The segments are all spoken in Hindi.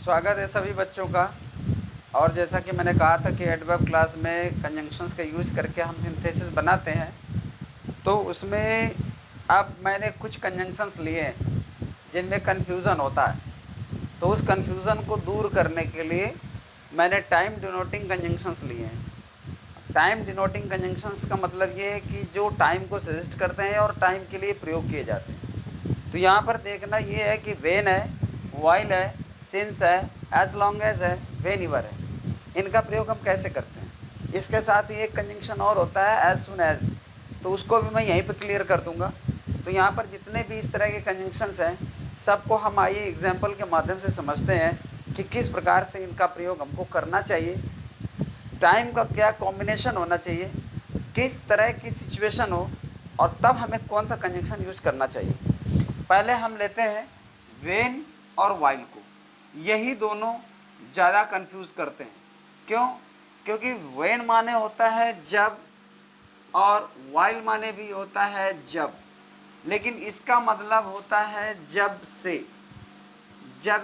स्वागत है सभी बच्चों का। और जैसा कि मैंने कहा था कि एडवर्ब क्लास में कंजंक्शंस का यूज़ करके हम सिंथेसिस बनाते हैं, तो उसमें अब मैंने कुछ कंजंक्शंस लिए हैं जिनमें कन्फ्यूज़न होता है। तो उस कन्फ्यूज़न को दूर करने के लिए मैंने टाइम डिनोटिंग कंजंक्शंस लिए हैं। टाइम डिनोटिंग कंजंक्शंस का मतलब ये है कि जो टाइम को सजेस्ट करते हैं और टाइम के लिए प्रयोग किए जाते हैं। तो यहाँ पर देखना ये है कि वेन है, वाइल है, सिंस है, एज लॉन्ग एज है, वेन एवर है। इनका प्रयोग हम कैसे करते हैं। इसके साथ ही एक कंजंक्शन और होता है एज सुन एज, तो उसको भी मैं यहीं पर क्लियर कर दूंगा। तो यहाँ पर जितने भी इस तरह के कंजंक्शंस हैं सबको हम आइए एग्जाम्पल के माध्यम से समझते हैं कि किस प्रकार से इनका प्रयोग हमको करना चाहिए, टाइम का क्या कॉम्बिनेशन होना चाहिए, किस तरह की सिचुएशन हो और तब हमें कौन सा कंजंक्शन यूज करना चाहिए। पहले हम लेते हैं वेन और वाइल को। यही दोनों ज़्यादा कंफ्यूज करते हैं। क्यों? क्योंकि वेन माने होता है जब और वाइल माने भी होता है जब, लेकिन इसका मतलब होता है जब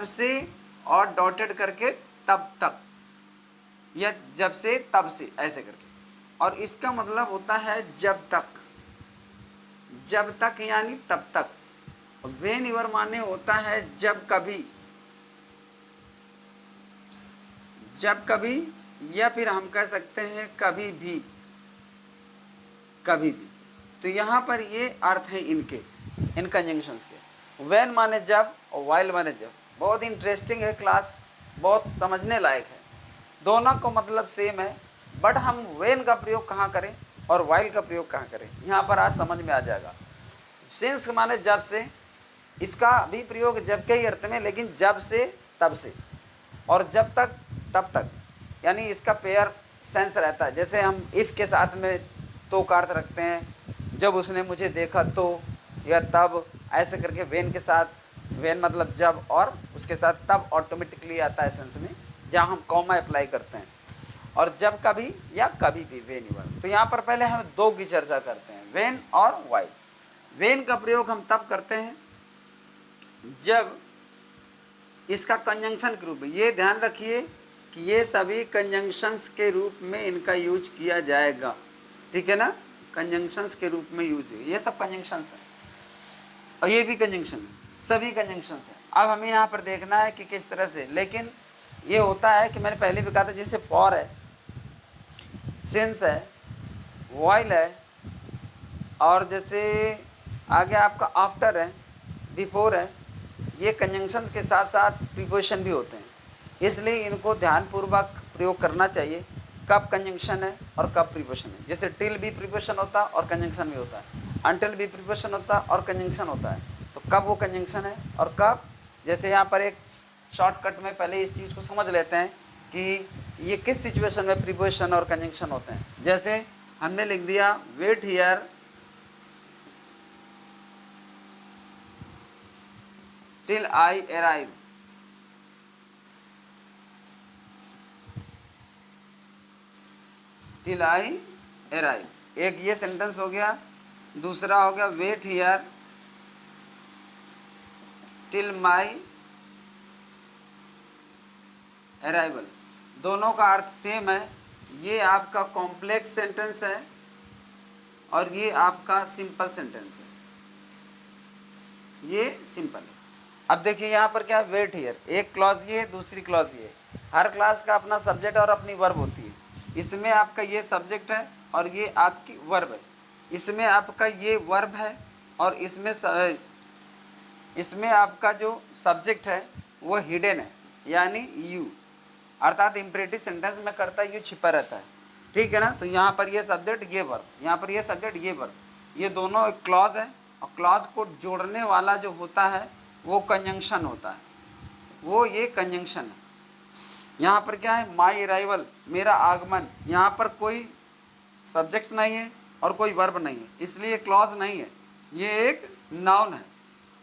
से और डॉटेड करके तब तक, या जब से तब से ऐसे करके। और इसका मतलब होता है जब तक यानी तब तक। वेन एवर माने होता है जब कभी, या फिर हम कह सकते हैं कभी भी। तो यहाँ पर ये अर्थ है इन कंजंक्शंस के। वेन माने जब और वाइल माने जब। बहुत इंटरेस्टिंग है क्लास, बहुत समझने लायक है। दोनों को मतलब सेम है, बट हम वेन का प्रयोग कहाँ करें और वाइल का प्रयोग कहाँ करें, यहाँ पर आज समझ में आ जाएगा। सिंस माने जब से, इसका भी प्रयोग जब के ही अर्थ में, लेकिन जब से तब से। और जब तक तब तक, यानी इसका पेयर सेंस रहता है। जैसे हम इफ़ के साथ में तो का अर्थ रखते हैं, जब उसने मुझे देखा तो, या तब, ऐसे करके वेन के साथ, वेन मतलब जब, और उसके साथ तब ऑटोमेटिकली आता है सेंस में, जहाँ हम कॉमा अप्लाई करते हैं। और जब कभी या कभी भी, वेन एवर। तो यहाँ पर पहले हम दो की चर्चा करते हैं, वेन और वाइल। वेन का प्रयोग हम तब करते हैं जब इसका कंजंक्शन के रूप में, ये ध्यान रखिए कि ये सभी कंजंक्शंस के रूप में इनका यूज किया जाएगा, ठीक है ना। कंजंक्शंस के रूप में यूज है, ये सब कंजंक्शंस है और ये भी कंजंक्शन है, सभी कंजंक्शंस है। अब हमें यहाँ पर देखना है कि किस तरह से। लेकिन ये होता है कि मैंने पहले भी कहा था, जैसे फॉर है, सिंस है, वाइल है, और जैसे आगे आपका आफ्टर है, बिफोर है, ये कंजंक्शंस के साथ साथ प्रीपोजिशन भी होते हैं। इसलिए इनको ध्यानपूर्वक प्रयोग करना चाहिए, कब कंजंक्शन है और कब प्रीपोजिशन है। जैसे टिल भी प्रीपोजिशन होता है और कंजंक्शन भी होता है, अंटिल भी प्रीपोजिशन होता है और कंजंक्शन होता है। तो कब वो कंजंक्शन है और कब, जैसे यहाँ पर एक शॉर्टकट में पहले इस चीज़ को समझ लेते हैं कि ये किस सिचुएशन में प्रीपोजिशन और कंजंक्शन होते हैं। जैसे हमने लिख दिया wait here till I arrive. Till I arrive, एक ये सेंटेंस हो गया। दूसरा हो गया wait here till my arrival. दोनों का अर्थ सेम है। ये आपका कॉम्प्लेक्स सेंटेंस है और ये आपका सिंपल सेंटेंस है। ये सिंपल है। अब देखिए यहाँ पर क्या है, वेट हियर, एक क्लॉज ये है, दूसरी क्लॉज ये है। हर क्लास का अपना सब्जेक्ट और अपनी वर्ब होती है। इसमें आपका ये सब्जेक्ट है और ये आपकी वर्ब है। इसमें आपका ये वर्ब है और इसमें आपका जो सब्जेक्ट है वो हिडन है, यानी यू, अर्थात इम्परेटिव सेंटेंस में करता यू छिपा रहता है, ठीक है ना। तो यहाँ पर ये सब्जेक्ट, ये वर्ब, यहाँ पर ये सब्जेक्ट, ये वर्ब, ये दोनों एक क्लॉज है। और क्लॉज को जोड़ने वाला जो होता है वो कंजंक्शन होता है, वो ये कंजंक्शन है। यहाँ पर क्या है, माई अराइवल, मेरा आगमन। यहाँ पर कोई सब्जेक्ट नहीं है और कोई वर्ब नहीं है, इसलिए क्लॉज नहीं है, ये एक नाउन है।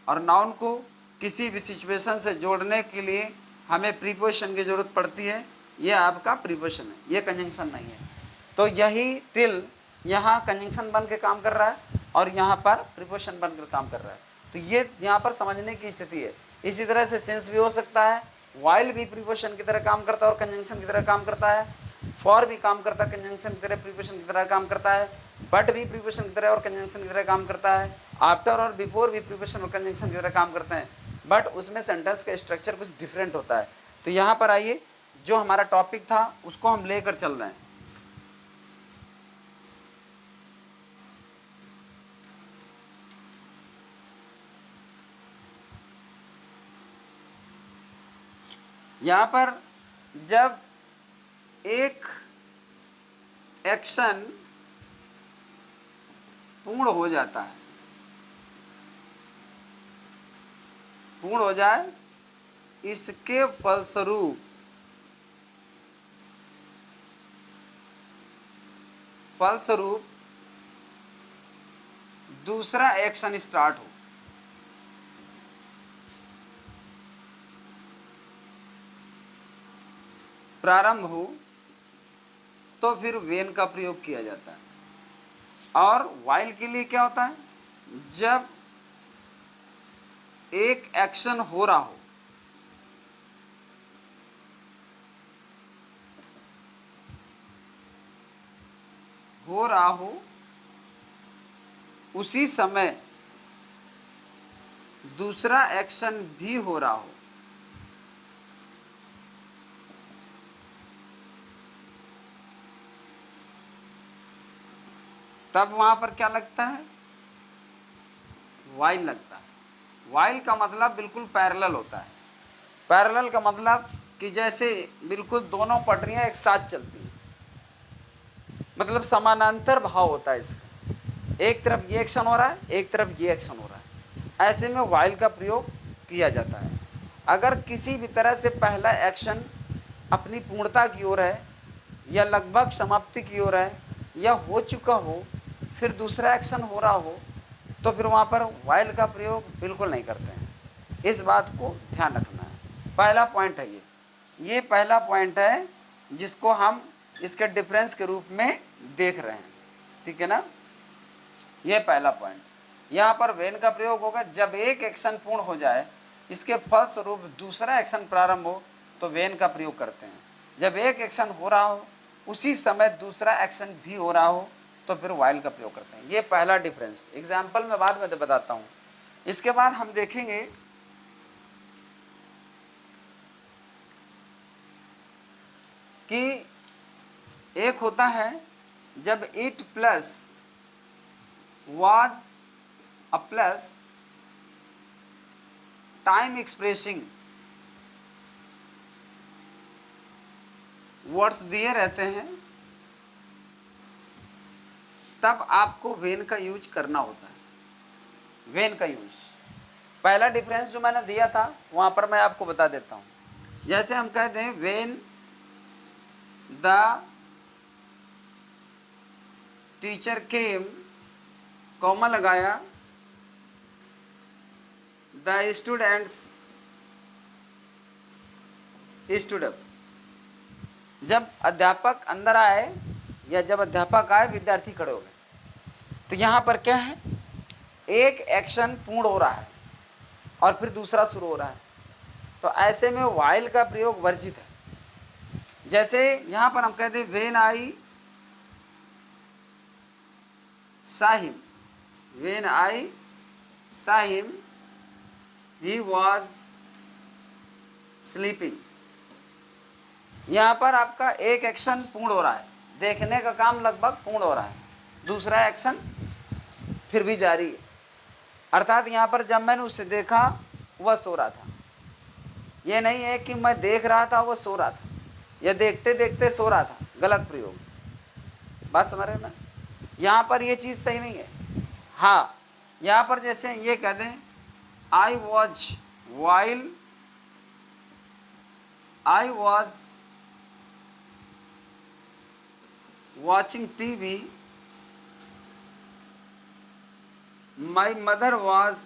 और नाउन को किसी भी सिचुएशन से जोड़ने के लिए हमें प्रीपोजिशन की ज़रूरत पड़ती है। ये आपका प्रीपोजिशन है, ये कंजंक्शन नहीं है। तो यही टिल यहाँ कंजंक्शन बन के काम कर रहा है और यहाँ पर प्रीपोजिशन बनकर काम कर रहा है। तो ये यहाँ पर समझने की स्थिति है। इसी तरह से सिंस भी हो सकता है, while भी प्रीपोजिशन की तरह काम करता है और कंजंक्शन की तरह काम करता है, for भी काम करता है कंजंक्शन की तरह, प्रीपोजिशन की तरह काम करता है, but भी प्रीपोजिशन की तरह और कंजंक्शन की तरह काम करता है, after और before भी प्रीपोजिशन और कंजंक्शन की तरह काम करते हैं, बट उसमें सेंटेंस का स्ट्रक्चर कुछ डिफरेंट होता है। तो यहाँ पर आइए, जो हमारा टॉपिक था उसको हम लेकर चल रहे हैं। यहाँ पर जब एक एक्शन पूर्ण हो जाता है, पूर्ण हो जाए, इसके फलस्वरूप दूसरा एक्शन स्टार्ट हो, प्रारंभ हो, तो फिर वेन का प्रयोग किया जाता है। और वाइल के लिए क्या होता है, जब एक एक्शन हो रहा हो, उसी समय दूसरा एक्शन भी हो रहा हो, तब वहां पर क्या लगता है, वाइल लगता है। वाइल का मतलब बिल्कुल पैरेलल होता है। पैरेलल का मतलब कि जैसे बिल्कुल दोनों पटरियां एक साथ चलती हैं, मतलब समानांतर भाव होता है इसका, एक तरफ ये एक्शन हो रहा है, एक तरफ ये एक्शन हो रहा है, ऐसे में वाइल का प्रयोग किया जाता है। अगर किसी भी तरह से पहला एक्शन अपनी पूर्णता की ओर है या लगभग समाप्ति की ओर है या हो चुका हो, फिर दूसरा एक्शन हो रहा हो, तो फिर वहाँ पर वाइल का प्रयोग बिल्कुल नहीं करते हैं। इस बात को ध्यान रखना है। पहला पॉइंट है ये पहला पॉइंट है जिसको हम इसके डिफरेंस के रूप में देख रहे हैं, ठीक है ना। ये पहला पॉइंट। यहाँ पर वेन का प्रयोग होगा जब एक एक्शन पूर्ण हो जाए, इसके फलस्वरूप दूसरा एक्शन प्रारंभ हो, तो वेन का प्रयोग करते हैं। जब एक एक्शन हो रहा हो उसी समय दूसरा एक्शन भी हो रहा हो, तो फिर वाइल का प्रयोग करते हैं। ये पहला डिफरेंस, एग्जाम्पल मैं बाद में बताता हूँ। इसके बाद हम देखेंगे कि एक होता है जब it plus was a plus time expressing words दिए रहते हैं, तब आपको वेन का यूज करना होता है। वेन का यूज, पहला डिफरेंस जो मैंने दिया था वहां पर मैं आपको बता देता हूं। जैसे हम कहते हैं when the teacher came, comma लगाया, द स्टूडेंट्स स्टूड अप। जब अध्यापक अंदर आए या जब अध्यापक आए, विद्यार्थी खड़े हो गए। तो यहाँ पर क्या है, एक एक्शन पूर्ण हो रहा है और फिर दूसरा शुरू हो रहा है, तो ऐसे में वाइल का प्रयोग वर्जित है। जैसे यहाँ पर हम कहते हैं when I saw him, when I saw him he was sleeping. यहाँ पर आपका एक एक्शन पूर्ण हो रहा है, देखने का काम लगभग पूर्ण हो रहा है, दूसरा एक्शन फिर भी जारी है। अर्थात यहाँ पर जब मैंने उसे देखा वह सो रहा था, ये नहीं है कि मैं देख रहा था वह सो रहा था, या देखते देखते सो रहा था, गलत प्रयोग। बात समझ रहे ना, यहाँ पर ये चीज़ सही नहीं है। हाँ, यहाँ पर जैसे ये कह दें I was watching TV, my mother was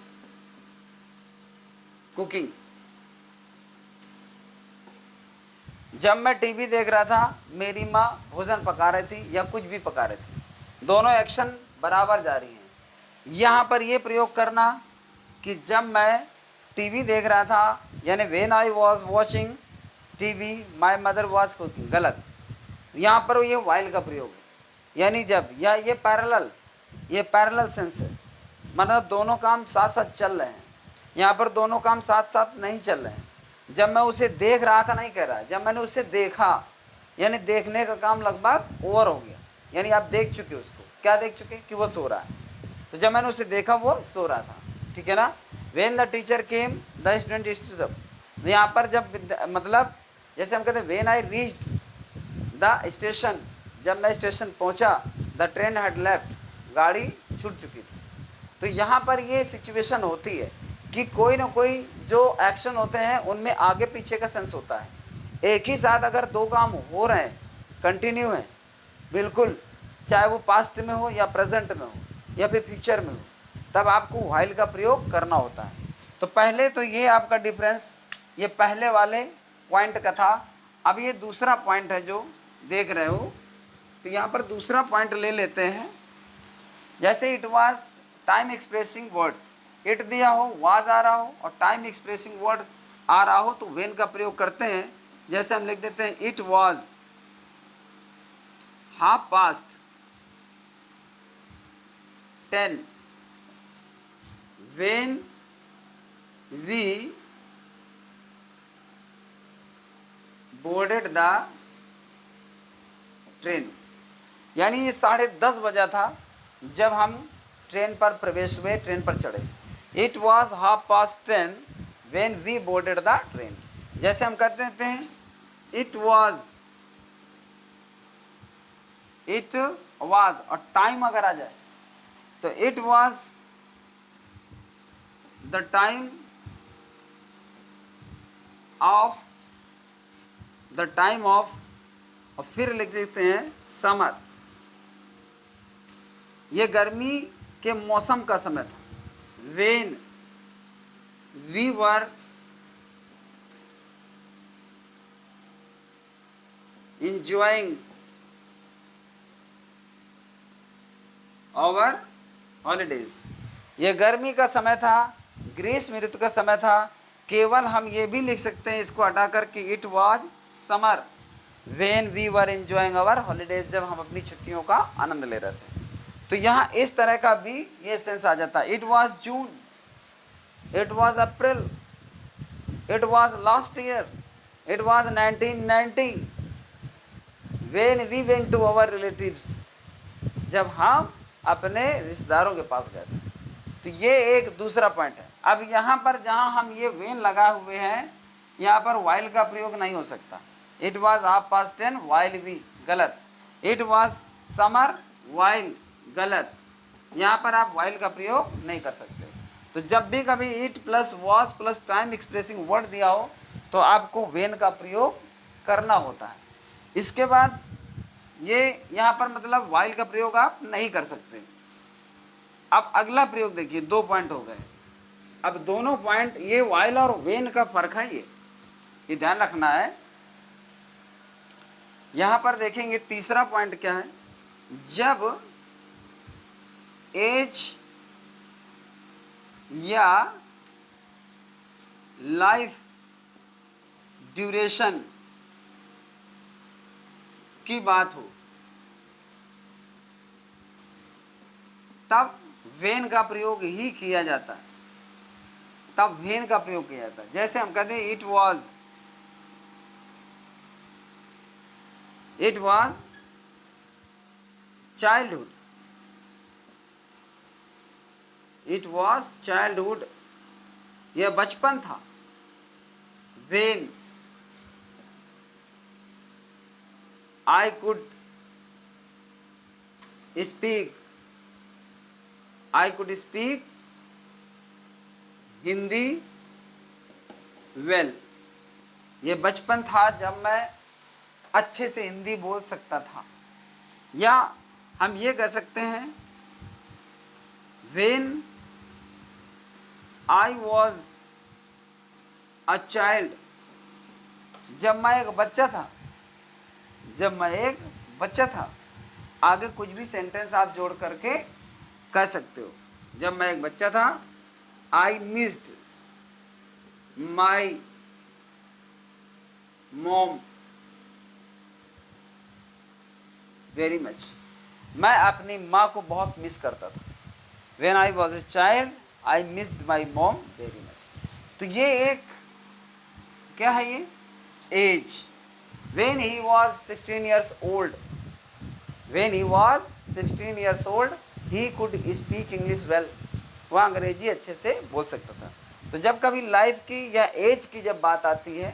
cooking। जब मैं टीवी देख रहा था, मेरी माँ भोजन पका रही थी या कुछ भी पका रही थी, दोनों एक्शन बराबर जारी हैं। यहाँ पर ये प्रयोग करना कि जब मैं टीवी देख रहा था यानी when I was watching TV my mother was cooking, गलत। यहाँ पर ये वाइल का प्रयोग है, यानी जब, या ये पैरेलल सेंस है, मतलब दोनों काम साथ साथ चल रहे हैं। यहाँ पर दोनों काम साथ साथ नहीं चल रहे हैं। जब मैं उसे देख रहा था नहीं कह रहा है, जब मैंने उसे देखा, यानी देखने का काम लगभग ओवर हो गया, यानी आप देख चुके उसको, क्या देख चुके कि वो सो रहा है। तो जब मैंने उसे देखा वो सो रहा था, ठीक है ना। When the teacher came the student stood up, यहाँ पर जब मतलब जैसे हम कहते हैं when I reached the station, जब मैं स्टेशन पहुँचा, द ट्रेन हैड लेफ्ट, गाड़ी छूट चुकी थी। तो यहाँ पर ये सिचुएशन होती है कि कोई ना कोई जो एक्शन होते हैं उनमें आगे पीछे का सेंस होता है। एक ही साथ अगर दो काम हो रहे हैं, कंटिन्यू हैं बिल्कुल, चाहे वो पास्ट में हो या प्रेजेंट में हो या फिर फ्यूचर में हो, तब आपको व्हाइल का प्रयोग करना होता है। तो पहले तो ये आपका डिफरेंस ये पहले वाले पॉइंट का था। अब ये दूसरा पॉइंट है जो देख रहे हो, तो यहाँ पर दूसरा पॉइंट ले लेते हैं। जैसे it was time expressing words, it दिया हो, वाज आ रहा हो और टाइम एक्सप्रेसिंग वर्ड आ रहा हो, तो वेन का प्रयोग करते हैं। जैसे हम लिख देते हैं it was 10:30 when we boarded the train, यानी ये 10:30 बजा था जब हम ट्रेन पर प्रवेश हुए, ट्रेन पर चढ़े। It was 10:30 when we boarded the train. जैसे हम कहते देते हैं इट वाज और टाइम अगर आ जाए तो it was the time of और फिर लिख देते हैं समर, ये गर्मी के मौसम का समय था। When we were enjoying our holidays, ये गर्मी का समय था, ग्रीष्म ऋतु का समय था। केवल हम ये भी लिख सकते हैं इसको हटा करके it was summer when we were enjoying our holidays, जब हम अपनी छुट्टियों का आनंद ले रहे थे। तो यहाँ इस तरह का भी ये सेंस आ जाता है। It was June, it was April, it was last year, it was 1990 when we went to our relatives, जब हम अपने रिश्तेदारों के पास गए थे। तो ये एक दूसरा पॉइंट है। अब यहाँ पर जहाँ हम ये वेन लगा हुए हैं, यहाँ पर वाइल का प्रयोग नहीं हो सकता। इट वाज 10:30 वाइल वी, गलत। इट वाज समर वाइल, गलत। यहाँ पर आप वाइल का प्रयोग नहीं कर सकते। तो जब भी कभी it plus was plus time expressing word दिया हो तो आपको वेन का प्रयोग करना होता है। इसके बाद ये यहाँ पर मतलब वाइल का प्रयोग आप नहीं कर सकते। अब अगला प्रयोग देखिए, 2 पॉइंट हो गए। अब दोनों पॉइंट, ये वाइल और वेन का फर्क है, ये ध्यान रखना है। यहाँ पर देखेंगे तीसरा पॉइंट क्या है, जब एज या लाइफ ड्यूरेशन की बात हो तब वेन का प्रयोग ही किया जाता है, तब वेन का प्रयोग किया जाता है। जैसे हम कहते हैं it was childhood, it was childhood, यह बचपन था। When I could speak Hindi well, ये बचपन था जब मैं अच्छे से हिंदी बोल सकता था। या हम ये कह सकते हैं when I was a child, जब मैं एक बच्चा था, जब मैं एक बच्चा था। आगे कुछ भी सेंटेंस आप जोड़ करके कह सकते हो। जब मैं एक बच्चा था, I missed my mom very much. मैं अपनी माँ को बहुत मिस करता था। When I was a child, I missed my mom very much। तो ये एक क्या है, ये as. When he was 16 years old, when he was 16 years old, he could speak English well। वह अंग्रेजी अच्छे से बोल सकता था। तो जब कभी लाइफ की या एज की जब बात आती है,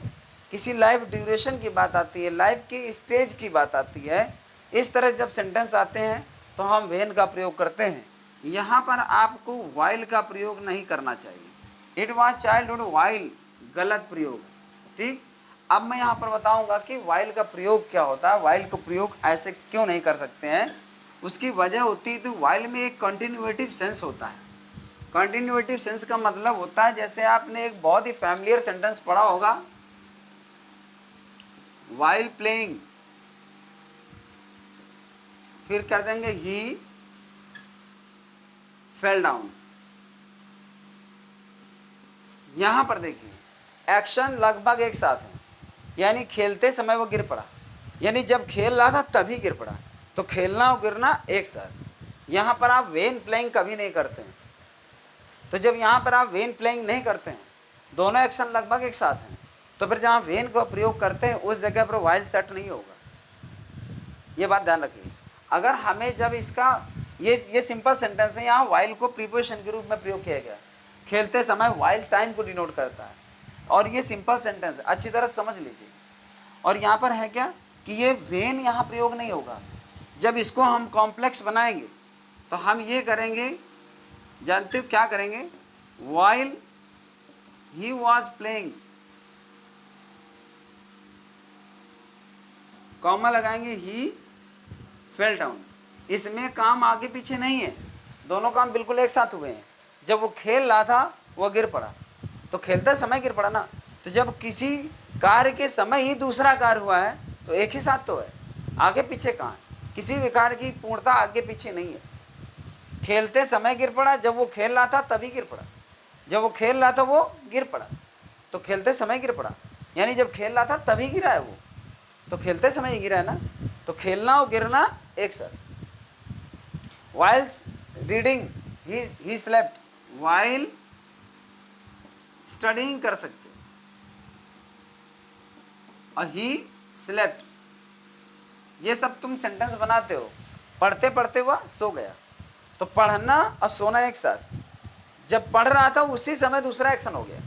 किसी लाइफ ड्यूरेशन की बात आती है, लाइफ की स्टेज की बात आती है, इस तरह जब सेंटेंस आते हैं तो हम व्हेन का प्रयोग करते हैं। यहाँ पर आपको वाइल का प्रयोग नहीं करना चाहिए। इट वॉज चाइल्डहुड वाइल गलत प्रयोग, ठीक। अब मैं यहाँ पर बताऊंगा कि वाइल का प्रयोग क्या होता है, वाइल का प्रयोग ऐसे क्यों नहीं कर सकते हैं। उसकी वजह होती है, तो वाइल में एक कंटिन्यूएटिव सेंस होता है। कंटिन्यूएटिव सेंस का मतलब होता है, जैसे आपने एक बहुत ही फैमिलियर सेंटेंस पढ़ा होगा, वाइल प्लेइंग, फिर कर देंगे ही फेल डाउन। यहां पर देखिए एक्शन लगभग एक साथ है, यानी खेलते समय वो गिर पड़ा, यानी जब खेल रहा था तभी गिर पड़ा। तो खेलना और गिरना एक साथ। यहां पर आप वेन प्लेइंग कभी नहीं करते हैं। तो जब यहां पर आप वेन प्लेइंग नहीं करते हैं, दोनों एक्शन लगभग एक साथ हैं, तो फिर जहां वेन का प्रयोग करते हैं उस जगह पर वाइल सेट नहीं होगा। ये बात ध्यान रखिए। अगर हमें जब इसका ये सिंपल सेंटेंस है, यहाँ वाइल को प्रीपोजिशन के रूप में प्रयोग किया गया। खेलते समय वाइल टाइम को डिनोट करता है, और ये सिंपल सेंटेंस अच्छी तरह समझ लीजिए। और यहाँ पर है क्या कि ये वेन यहाँ प्रयोग नहीं होगा। जब इसको हम कॉम्प्लेक्स बनाएंगे तो हम ये करेंगे, जानते हो क्या करेंगे, while he was playing, comma लगाएंगे, ही फेल डाउन। इसमें काम आगे पीछे नहीं है, दोनों काम बिल्कुल एक साथ हुए हैं। जब वो खेल रहा था वो गिर पड़ा, तो खेलते समय गिर पड़ा ना। तो जब किसी कार्य के समय ही दूसरा कार्य हुआ है तो एक ही साथ तो है, आगे पीछे कहाँ है। किसी भी कार्य की पूर्णता आगे पीछे नहीं है। खेलते समय गिर पड़ा, जब वो खेल रहा था तभी गिर पड़ा, जब वो खेल रहा था वो गिर पड़ा। तो खेलते समय गिर पड़ा, यानी जब खेल रहा था तभी गिरा है वो, तो खेलते समय ही गिरा है ना। तो खेलना और गिरना एक साथ। Whilst reading he slept, while studying कर सकते, और ही स्लेप्ट। ये सब तुम सेंटेंस बनाते हो, पढ़ते पढ़ते वह सो गया। तो पढ़ना और सोना एक साथ। जब पढ़ रहा था उसी समय दूसरा एक्शन हो गया,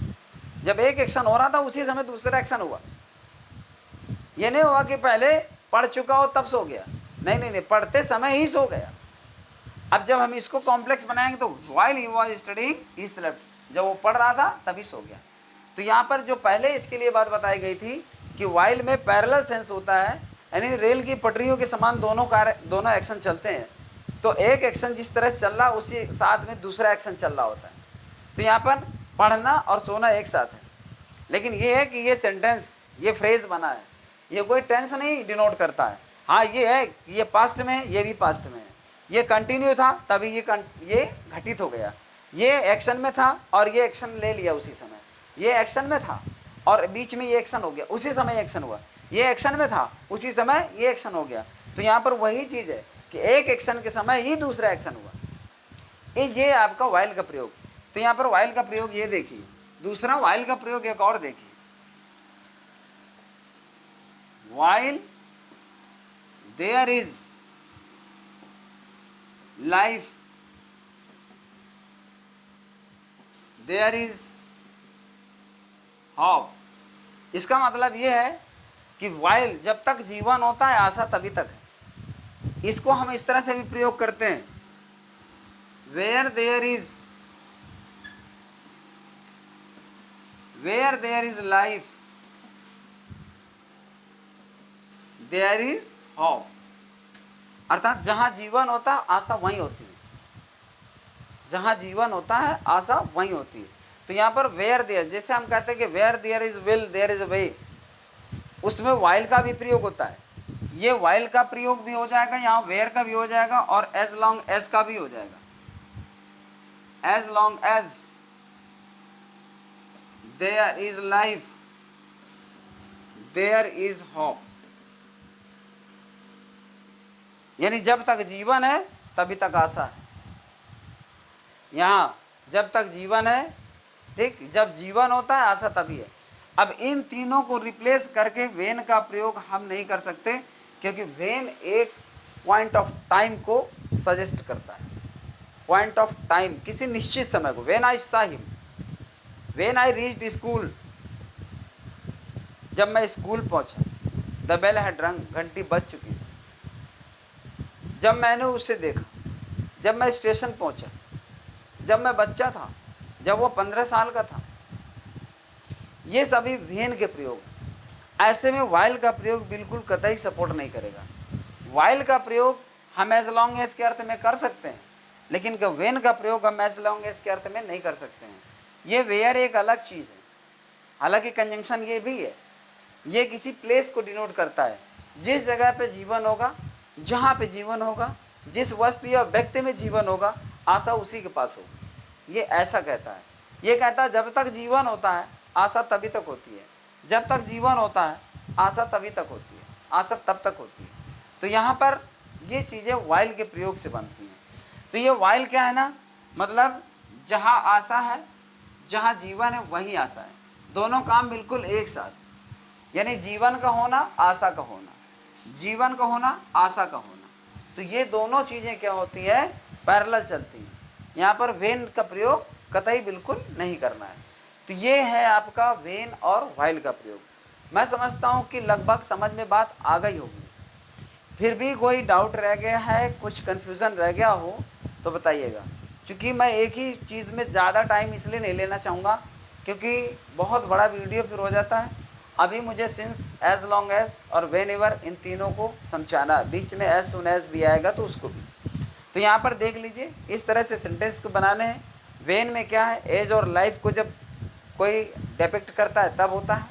जब एक एक्शन हो रहा था उसी समय दूसरा एक्शन हुआ। ये नहीं हुआ कि पहले पढ़ चुका हो तब सो गया, नहीं नहीं नहीं, पढ़ते समय ही सो गया। अब जब हम इसको कॉम्प्लेक्स बनाएंगे तो while he was studying he slept, जब वो पढ़ रहा था तभी सो गया। तो यहाँ पर जो पहले इसके लिए बात बताई गई थी कि व्हाइल में पैरेलल सेंस होता है, यानी रेल की पटरियों के समान दोनों एक्शन चलते हैं। तो एक एक्शन जिस तरह से चल रहा उसी साथ में दूसरा एक्शन चल रहा होता है। तो यहाँ पर पढ़ना और सोना एक साथ है। लेकिन ये है कि ये सेंटेंस, ये फ्रेज बना है, ये कोई टेंस नहीं डिनोट करता है। हाँ ये है, ये पास्ट में है, ये भी पास्ट में है। ये कंटिन्यू था तभी ये घटित हो गया। ये एक्शन में था और ये एक्शन ले लिया उसी समय। ये एक्शन में था और बीच में ये एक्शन हो गया, उसी समय एक्शन हुआ। ये एक्शन में था उसी समय ये एक्शन हो गया। तो यहाँ पर वही चीज़ है कि एक एक्शन के समय ही दूसरा एक्शन हुआ। ये आपका वाइल का प्रयोग। तो यहाँ पर वाइल का प्रयोग ये देखिए। दूसरा वाइल का प्रयोग एक और देखिए, while there is life there is hope. इसका मतलब यह है कि वाइल जब तक जीवन होता है आशा तभी तक है। इसको हम इस तरह से भी प्रयोग करते हैं, where there is life there is hope. अर्थात जहां जीवन होता है आशा वहीं होती है, जहां जीवन होता है आशा वहीं होती है। तो यहाँ पर वेयर देयर, जैसे हम कहते हैं कि where there is will there is way, उसमें वाइल का भी प्रयोग होता है। ये वाइल का प्रयोग भी हो जाएगा, यहाँ वेयर का भी हो जाएगा, और एज लॉन्ग एज का भी हो जाएगा। As long as there is life there is hope. यानी जब तक जीवन है तभी तक आशा है। यहाँ जब तक जीवन है, ठीक, जब जीवन होता है आशा तभी है। अब इन तीनों को रिप्लेस करके वेन का प्रयोग हम नहीं कर सकते, क्योंकि वेन एक पॉइंट ऑफ टाइम को सजेस्ट करता है। पॉइंट ऑफ टाइम, किसी निश्चित समय को। वेन आई सा him, when I reached school, जब मैं स्कूल पहुंचा। द बेल हैड रंग, घंटी बज चुकी थी। जब मैंने उसे देखा, जब मैं स्टेशन पहुंचा, जब मैं बच्चा था, जब वो 15 साल का था। ये सभी वेन के प्रयोग। ऐसे में वाइल का प्रयोग बिल्कुल कतई सपोर्ट नहीं करेगा। वाइल का प्रयोग हम एज लॉन्ग एज के अर्थ में कर सकते हैं, लेकिन वेन का प्रयोग हम एज लॉन्ग एज के अर्थ में नहीं कर सकते हैं। ये वेयर एक अलग चीज़ है, हालांकि कंजंक्शन ये भी है। ये किसी प्लेस को डिनोट करता है। जिस जगह पे जीवन होगा, जहाँ पे जीवन होगा, जिस वस्तु या व्यक्ति में जीवन होगा, आशा उसी के पास होगी। ये ऐसा कहता है। ये कहता है जब तक जीवन होता है आशा तभी तक होती है। जब तक जीवन होता है आशा तभी तक होती है, आशा तब तक होती है। तो यहाँ पर ये चीज़ें वाइल के प्रयोग से बनती हैं। तो ये वाइल क्या है ना, मतलब जहाँ आशा है, जहाँ जीवन है वहीं आशा है। दोनों काम बिल्कुल एक साथ, यानी जीवन का होना, आशा का होना, जीवन का होना, आशा का होना। तो ये दोनों चीज़ें क्या होती है, पैरेलल चलती हैं। यहाँ पर वेन का प्रयोग कतई बिल्कुल नहीं करना है। तो ये है आपका वेन और वाइल का प्रयोग। मैं समझता हूँ कि लगभग समझ में बात आ गई होगी। फिर भी कोई डाउट रह गया है, कुछ कन्फ्यूज़न रह गया हो तो बताइएगा। क्योंकि मैं एक ही चीज़ में ज़्यादा टाइम इसलिए नहीं लेना चाहूँगा, क्योंकि बहुत बड़ा वीडियो फिर हो जाता है। अभी मुझे सिंस, एज लॉन्ग एज और वेन एवर, इन तीनों को समझाना। बीच में एज सुन एज भी आएगा तो उसको भी। तो यहाँ पर देख लीजिए, इस तरह से सेंटेंस को बनाने हैं। वेन में क्या है, एज और लाइफ को जब कोई डिपिक्ट करता है तब होता है।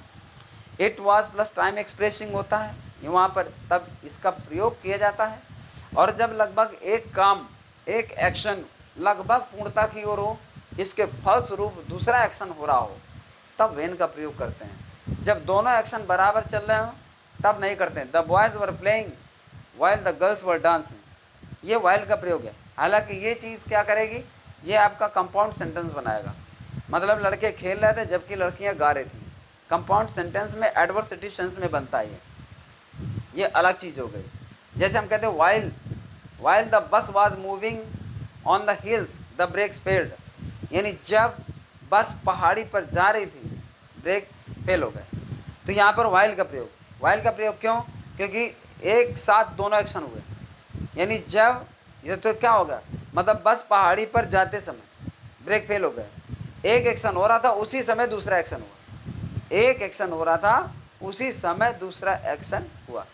It was plus time expressing होता है, वहाँ पर तब इसका प्रयोग किया जाता है। और जब लगभग एक काम, एक एक्शन लगभग पूर्णता की ओर हो, इसके फलस्वरूप दूसरा एक्शन हो रहा हो, तब वेन का प्रयोग करते हैं। जब दोनों एक्शन बराबर चल रहे हो तब नहीं करते हैं। The boys were playing while the girls were dancing, ये वाइल का प्रयोग है। हालांकि ये चीज़ क्या करेगी, ये आपका कंपाउंड सेंटेंस बनाएगा। मतलब लड़के खेल रहे थे जबकि लड़कियां गा रही थी। कंपाउंड सेंटेंस में एडवर्सिटी सेंस में बनता है ये अलग चीज़ हो गई। जैसे हम कहते हैं while the bus was moving on the hills the brakes failed, यानी जब बस पहाड़ी पर जा रही थी ब्रेक्स फेल हो गए। तो यहाँ पर वाइल का प्रयोग क्यों, क्योंकि एक साथ दोनों एक्शन हुए। यानी जब ये तो क्या होगा, मतलब बस पहाड़ी पर जाते समय ब्रेक फेल हो गए, एक एक्शन हो रहा था उसी समय दूसरा एक्शन हुआ, एक एक्शन हो रहा था उसी समय दूसरा एक्शन हुआ।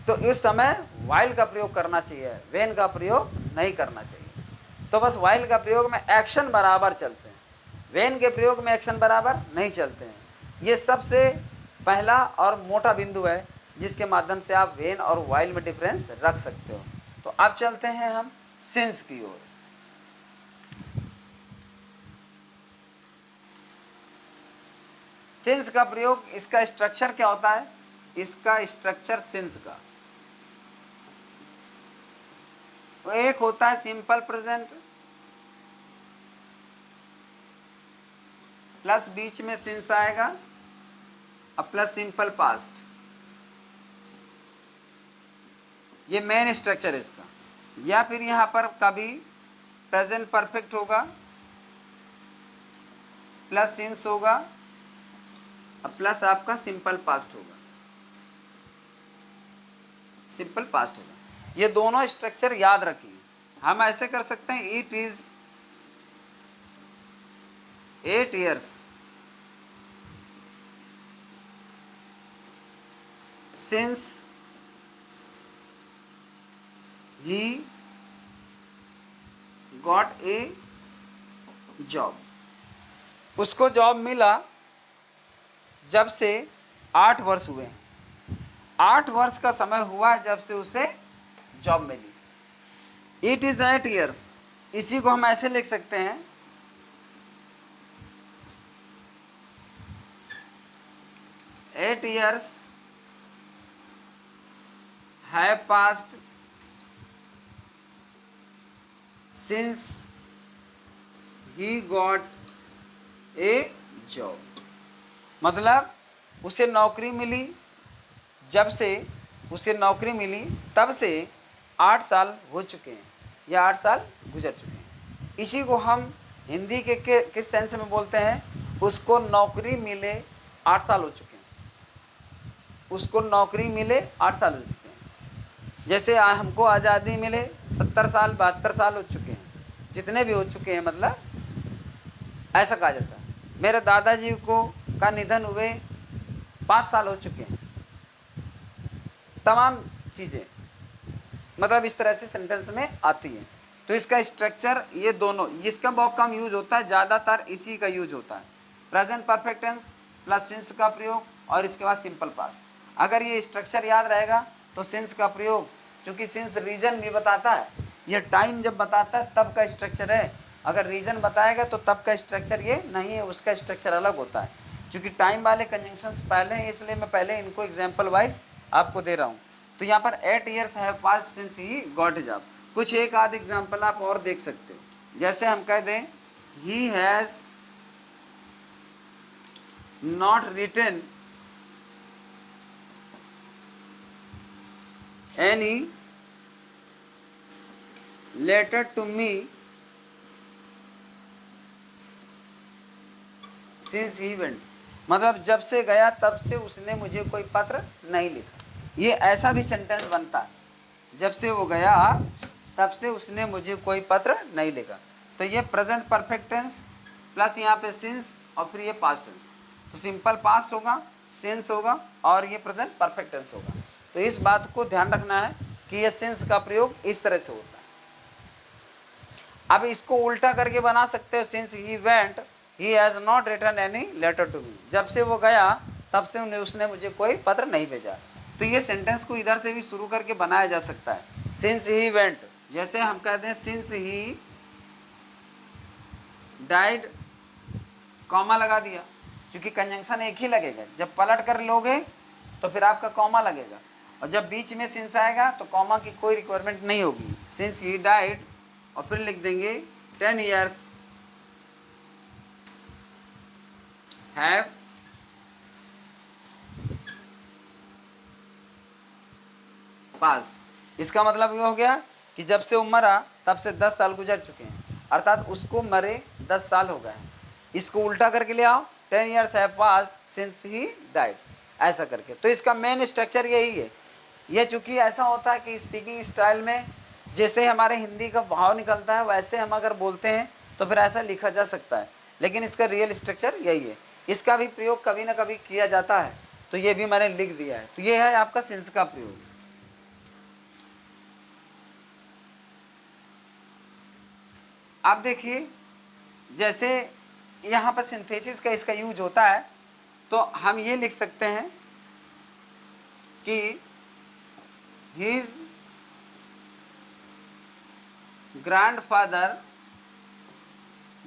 तो इस समय वाइल का प्रयोग करना चाहिए, वेन का प्रयोग नहीं करना चाहिए। तो बस वाइल का प्रयोग में एक्शन बराबर चलते हैं, वेन के प्रयोग में एक्शन बराबर नहीं चलते हैं। ये सबसे पहला और मोटा बिंदु है जिसके माध्यम से आप वेन और वाइल में डिफरेंस रख सकते हो। तो अब चलते हैं हम सिंस की ओर। सिंस का प्रयोग, इसका स्ट्रक्चर क्या होता है, इसका स्ट्रक्चर सिंस का तो एक होता है सिंपल प्रेजेंट प्लस बीच में सिंस आएगा और प्लस सिंपल पास्ट। ये मेन स्ट्रक्चर है इसका। या फिर यहाँ पर कभी प्रेजेंट परफेक्ट होगा प्लस सिंस होगा और प्लस आपका सिंपल पास्ट होगा, सिंपल पास्ट होगा। ये दोनों स्ट्रक्चर याद रखिए। हम ऐसे कर सकते हैं, it is 8 years since he got a job, उसको जॉब मिला जब से 8 वर्ष हुए हैं। 8 वर्ष का समय हुआ है जब से उसे जॉब मिली। इट इज 8 years, इसी को हम ऐसे लिख सकते हैं, 8 years have passed since he got a job। मतलब उसे नौकरी मिली, जब से उसे नौकरी मिली तब से 8 साल हो चुके हैं या 8 साल गुजर चुके हैं। इसी को हम हिंदी के किस सेंस में बोलते हैं, उसको नौकरी मिले 8 साल हो चुके हैं, उसको नौकरी मिले 8 साल हो चुके हैं। जैसे हमको आज़ादी मिले 70 साल 72 साल हो चुके हैं, जितने भी हो चुके हैं, मतलब ऐसा कहा जाता है। मेरे दादाजी को का निधन हुए 5 साल हो चुके हैं। तमाम चीज़ें मतलब इस तरह से सेंटेंस में आती है। तो इसका स्ट्रक्चर ये दोनों, इसका बहुत कम यूज होता है, ज़्यादातर इसी का यूज होता है, present perfect tens plus since का प्रयोग और इसके बाद सिंपल पास्ट। अगर ये स्ट्रक्चर याद रहेगा तो सिंस का प्रयोग, क्योंकि सिंस रीजन भी बताता है, ये टाइम जब बताता है तब का स्ट्रक्चर है, अगर रीजन बताएगा तो तब का स्ट्रक्चर ये नहीं है, उसका स्ट्रक्चर अलग होता है। क्योंकि टाइम वाले कंजंक्शंस पहले हैं, इसलिए मैं पहले इनको एग्जाम्पल वाइज आपको दे रहा हूँ। तो यहाँ पर 8 years have passed since he got job. कुछ एक आध एग्जाम्पल आप और देख सकते हो। जैसे हम कह दें he has not written any letter to me since he went. मतलब जब से गया तब से उसने मुझे कोई पत्र नहीं लिखा। ये ऐसा भी सेंटेंस बनता है, जब से वो गया तब से उसने मुझे कोई पत्र नहीं लिखा। तो ये प्रेजेंट परफेक्ट टेंस प्लस यहाँ पे सिंस और फिर ये पास्ट टेंस। तो सिंपल पास्ट होगा, सिंस होगा और ये प्रेजेंट परफेक्ट टेंस होगा। तो इस बात को ध्यान रखना है कि ये सिंस का प्रयोग इस तरह से होता है। अब इसको उल्टा करके बना सकते हो, since he went he has not written any letter to me. जब से वो गया तब से उसने मुझे कोई पत्र नहीं भेजा। तो ये सेंटेंस को इधर से भी शुरू करके बनाया जा सकता है, सिंस ही वेंट। जैसे हम कहते हैं सिंस ही डाइड, कॉमा लगा दिया, क्योंकि कंजंक्शन एक ही लगेगा। जब पलट कर लोगे तो फिर आपका कॉमा लगेगा, और जब बीच में सिंस आएगा तो कॉमा की कोई रिक्वायरमेंट नहीं होगी। सिंस ही डाइड और फिर लिख देंगे 10 years हैव पास्ट। इसका मतलब ये हो गया कि जब से वो मरा तब से 10 साल गुजर चुके हैं, अर्थात उसको मरे 10 साल हो गए हैं। इसको उल्टा करके ले आओ, 10 years have passed since he died, ऐसा करके। तो इसका मेन स्ट्रक्चर यही है। ये चूँकि ऐसा होता है कि स्पीकिंग स्टाइल में जैसे हमारे हिंदी का भाव निकलता है वैसे हम अगर बोलते हैं तो फिर ऐसा लिखा जा सकता है, लेकिन इसका रियल स्ट्रक्चर यही है। इसका भी प्रयोग कभी ना कभी किया जाता है, तो ये भी मैंने लिख दिया है। तो ये है आपका सिंस का प्रयोग। आप देखिए जैसे यहाँ पर सिंथेसिस का इसका यूज होता है, तो हम ये लिख सकते हैं कि his grandfather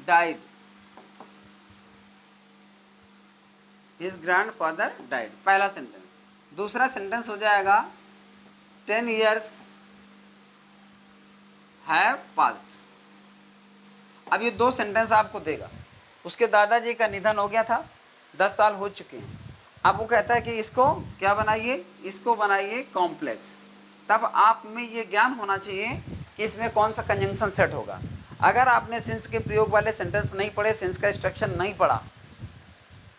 died, his grandfather died, पहला सेंटेंस। दूसरा सेंटेंस हो जाएगा 10 years हैव पास्ड। अब ये दो सेंटेंस आपको देगा। उसके दादाजी का निधन हो गया था, 10 साल हो चुके हैं। अब वो कहता है कि इसको क्या बनाइए, इसको बनाइए कॉम्प्लेक्स। तब आप में ये ज्ञान होना चाहिए कि इसमें कौन सा कंजंक्शन सेट होगा। अगर आपने सिंस के प्रयोग वाले सेंटेंस नहीं पढ़े, सिंस का स्ट्रक्चर नहीं पढ़ा,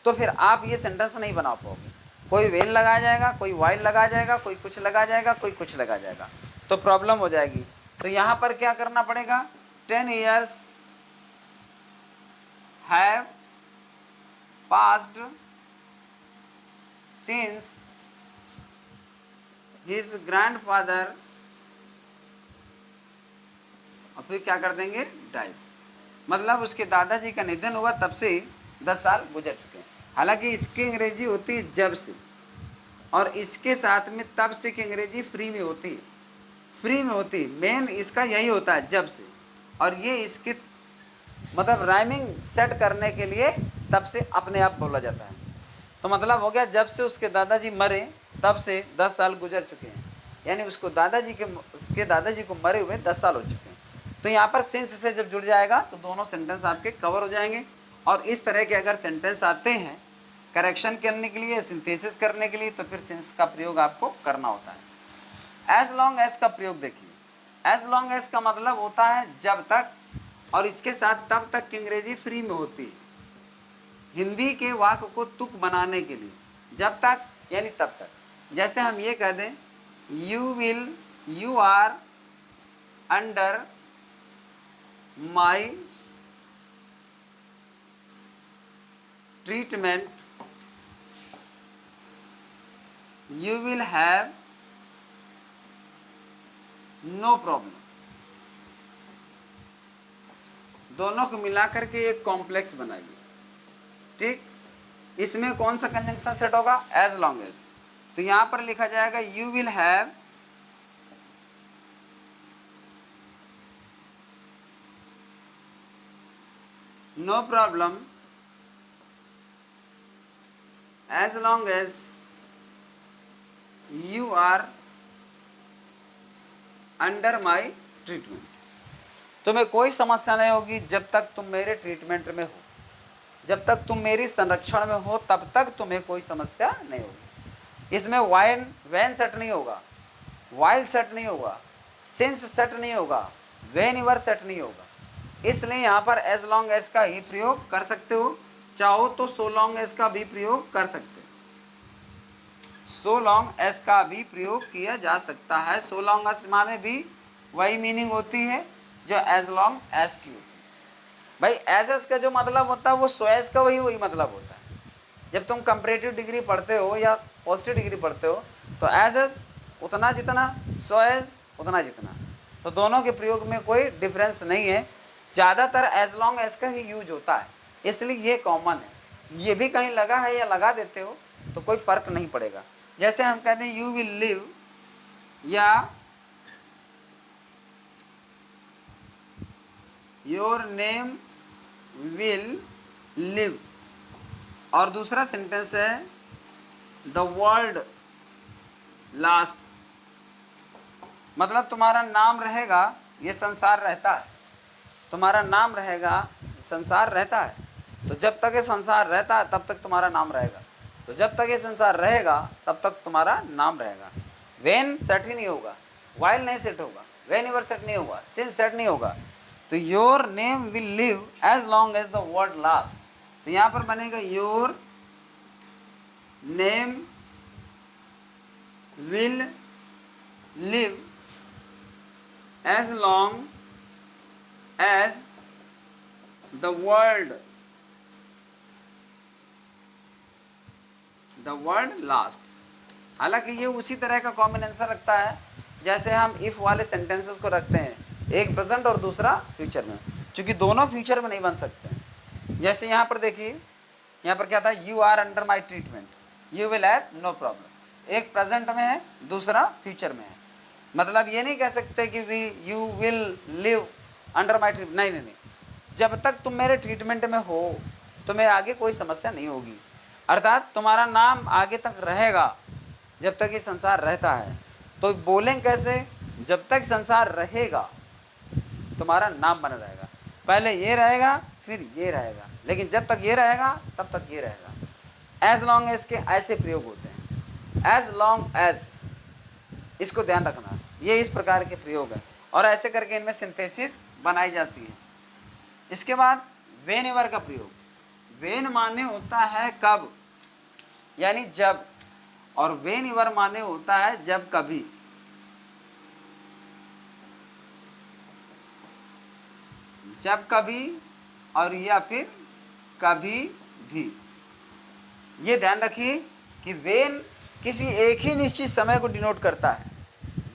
तो फिर आप ये सेंटेंस नहीं बना पाओगे। कोई वेन लगाया जाएगा, कोई वाइल लगा जाएगा, कोई कुछ लगा जाएगा, कोई कुछ लगा जाएगा, तो प्रॉब्लम हो जाएगी। तो यहाँ पर क्या करना पड़ेगा, 10 years have passed since his grandfather, और फिर क्या कर देंगे, डाइड। मतलब उसके दादाजी का निधन हुआ तब से 10 साल गुजर चुके हैं। हालांकि इसकी अंग्रेजी होती है जब से, और इसके साथ में तब से की अंग्रेजी फ्री में होती है, फ्री में होती है। मेन इसका यही होता है जब से, और ये इसके मतलब राइमिंग सेट करने के लिए तब से अपने आप बोला जाता है। तो मतलब हो गया जब से उसके दादाजी मरे तब से 10 साल गुजर चुके हैं, यानी उसके दादाजी को मरे हुए 10 साल हो चुके हैं। तो यहाँ पर सिंस से जब जुड़ जाएगा तो दोनों सेंटेंस आपके कवर हो जाएंगे। और इस तरह के अगर सेंटेंस आते हैं करेक्शन करने के लिए, सिंथेसिस करने के लिए, तो फिर सिंस का प्रयोग आपको करना होता है। एज लॉन्ग एज का प्रयोग देखिए, एज लॉन्ग एज का मतलब होता है जब तक, और इसके साथ तब तक की अंग्रेजी फ्री में होती है हिंदी के वाक्य को तुक बनाने के लिए, जब तक यानी तब तक। जैसे हम ये कह दें you are under my treatment, you will have no problem. दोनों को मिलाकर के एक कॉम्प्लेक्स बनाइए, ठीक। इसमें कौन सा कंजंक्शन सेट होगा? As long as. तो यहां पर लिखा जाएगा you will have no problem as long as you are under my treatment. तुम्हें कोई समस्या नहीं होगी जब तक तुम मेरे ट्रीटमेंट में हो, जब तक तुम मेरी संरक्षण में हो तब तक तुम्हें कोई समस्या नहीं होगी। इसमें वैन सेट नहीं होगा, वाइल सेट नहीं होगा, सिंस सेट नहीं होगा, वेन सेट नहीं होगा। इसलिए यहाँ पर एज लॉन्ग एज का ही प्रयोग कर सकते हो, चाहो तो सो लॉन्ग एज का भी प्रयोग कर सकते हो। सो लॉन्ग एज का भी प्रयोग किया जा सकता है। सो लॉन्ग एज माने भी वही मीनिंग होती है जो एज लॉन्ग एज की होती है। भाई एज एज का जो मतलब होता है वो सो एज का वही मतलब होता है। जब तुम कंपैरेटिव डिग्री पढ़ते हो या पॉजिटिव डिग्री पढ़ते हो तो एज एज उतना जितना, सो एज उतना जितना, तो दोनों के प्रयोग में कोई डिफरेंस नहीं है। ज़्यादातर एज लॉन्ग एज का ही यूज होता है, इसलिए ये कॉमन है। ये भी कहीं लगा है या लगा देते हो तो कोई फ़र्क नहीं पड़ेगा। जैसे हम कहते हैं यू विल लिव या योर नेम विल लिव, और दूसरा सेंटेंस है द वर्ल्ड लास्ट्स, मतलब तुम्हारा नाम रहेगा ये संसार रहता है, तुम्हारा नाम रहेगा संसार रहता है। तो जब तक ये संसार रहता है तब तक तुम्हारा नाम रहेगा, तो जब तक ये संसार रहेगा तब तक तुम्हारा नाम रहेगा। वेन सेट ही नहीं होगा, वाइल नहीं सेट होगा, वेन एवर सेट नहीं होगा, सिंस सेट नहीं होगा। तो your name will live as long as the world last. तो यहाँ पर बनेगा your name will live as long as the world last. हालांकि ये उसी तरह का कॉमन आंसर रखता है जैसे हम इफ वाले सेंटेंसेस को रखते हैं, एक प्रेजेंट और दूसरा फ्यूचर में, क्योंकि दोनों फ्यूचर में नहीं बन सकते। जैसे यहाँ पर देखिए, यहाँ पर क्या था, you are under my treatment, you will have no problem. एक प्रेजेंट में है, दूसरा फ्यूचर में है। मतलब ये नहीं कह सकते कि you will live under my treatment, नहीं नहीं नहीं, जब तक तुम मेरे ट्रीटमेंट में हो तुम्हें आगे कोई समस्या नहीं होगी। अर्थात तुम्हारा नाम आगे तक रहेगा जब तक ये संसार रहता है। तो बोलें कैसे? जब तक संसार रहेगा तुम्हारा नाम बना रहेगा, पहले ये रहेगा फिर ये रहेगा, लेकिन जब तक ये रहेगा तब तक ये रहेगा। एज लॉन्ग एज के ऐसे प्रयोग होते हैं, एज लॉन्ग एज, इसको ध्यान रखना, ये इस प्रकार के प्रयोग है और ऐसे करके इनमें सिंथेसिस बनाई जाती है। इसके बाद वेन एवर का प्रयोग। वेन माने होता है कब, यानी जब, और वेन एवर माने होता है जब कभी। जब कभी और या फिर कभी भी। ये ध्यान रखिए कि वेन किसी एक ही निश्चित समय को डिनोट करता है।